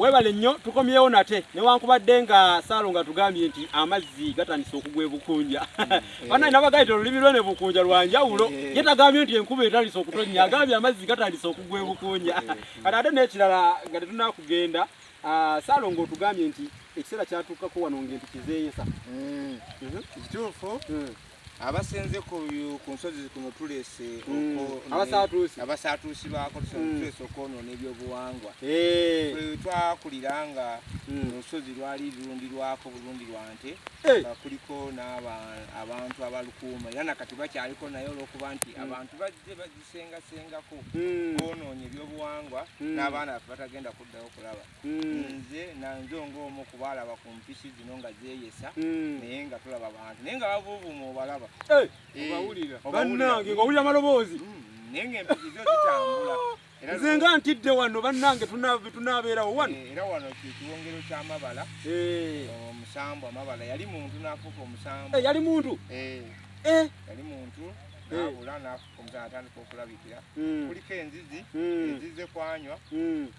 webale nnyo tukomyewo nate newankubadde nga Saalongo tugambye nti amazzi gatandise okugwa ebukunja bana nabagaita olulimi lwe ne bukunja lwanjawulo ye tagambye nti enkuba etandise okutonnya agambye amazzi gatandise okugwa ebukunja kati ate n'ekirala nga tetunakugenda Saalongo tugambye nti ekiseera kyatuukako wano ngenti kizeeyesa kituufu abasenze ku nsozi kuno tulese abasaatuusi baako tulese okwonoona ebyobuwangwa twakulira nga olusozi lwali lulundirwako bulundirwa nte kuliko n'abantu abalukuuma era nakati bakyaliko naye olw'okuba nti abantu bazze bazisengasengako boonoonya ebyobuwangwa n'abaana baffe batagenda kuddayo kulaba nze ng'omu kubalaba ku mpisi zino nga zeeyesa naye nga tulaba abantu naye nga bavuuvuuma obalaba obawulira bannange ng'owulira amaloboozi naye ng'empiki zo zitambula nze nga ntidde wano bannange tunaabeerawo wano era wano kiwongero ky'amabala omusambu amabala yali muntu n'afuuka omusambu yali muntu yali muntu n'abula n'afuuka omusambu atandika okulabikira kuliko enzizi ezize kwanywa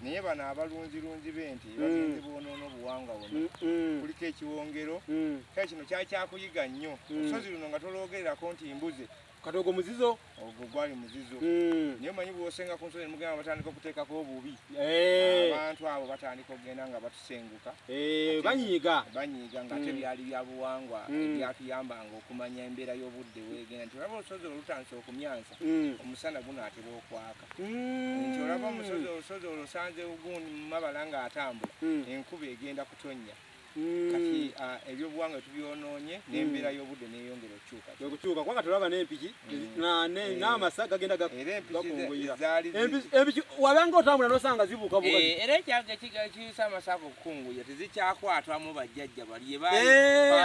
naye bano abalunzirunzi b'ente bagenze boonoona obuwangwa buno kuliko ekiwongero kale kino kyali kyakuyiga nnyo olusozi luno nga tolwogererako nti mbuze katogo muzizo ogwo gwali muzizo naye manyi bw'osenga ku nsozi mugenda batandika okuteekako obubi abantu abo batandika okugenda nga batusenguka banyiiga nga ate byali bya buwangwa ebyatuyambanga okumanya embeera y'obudde weegenda nti olaba olusozi olutandise okumyansa omusana gunaatera okwaka nti olaba olusozi olusanze mu mabala ng'atambula enkuba egenda kutonnya kati ebyobuwangwa tubyonoonye n'embeera y'obudde neeyongera okukyuka kubanga tulaba n'empiki n'amasa gagenda gakunguyira empiki wabanga otambula n'osanga zibuukabuuka era ekiyisa amasa ago okukunguyira tezikyakwatwamu bajjajja bali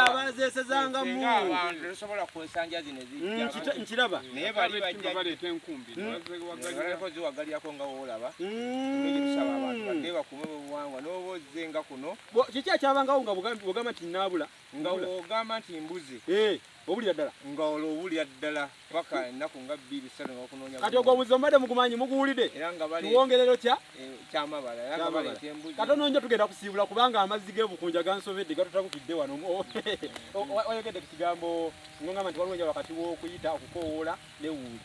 abazeesezangamu abantu tetusobola kwesanja zino nkiraba naye bali baleeta enkumbi ziwagalyako nga woolaba tusaba abantu badde bakume obuwangwa n'oba ozzenga kuno kiki akyabangawo nga bwogamba nti naabula nga ogamba nti mbuzi obulira ddala nga olwo obulira ddala paka ennaku nga 2-3 n'okunoonya kati ogwo omuzi omadde mugumanyi muguwulidde tuwongerero kyamabala era nga baleeta embuzi katono njo tugenda kusiibula kubanga amazzi g'ebukunja gansobedde gatutabukidde wano wayogedde ku kigambo ng'ogamba nti waliwo enjawulo wakati w'okuyita okukoowoola n'ewuuli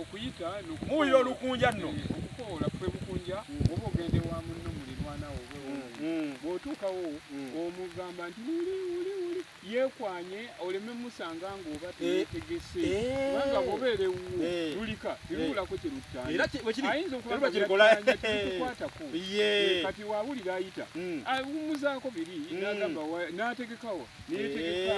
okuyita muwulira olukunja nno okukoowoola kwe bukunja oba ogende wa munno mulirwanawo bw'otuukawo omugamba nti wuli yeekwanye oleme musanga ng'oba teyetegese kubanga bw'obeera ewuwo lulika teruwulako kye luttanya ayinza okubakukwatako kati waawulira ayita awummuzaako biri n'agamba n'ategekawo neyetegeka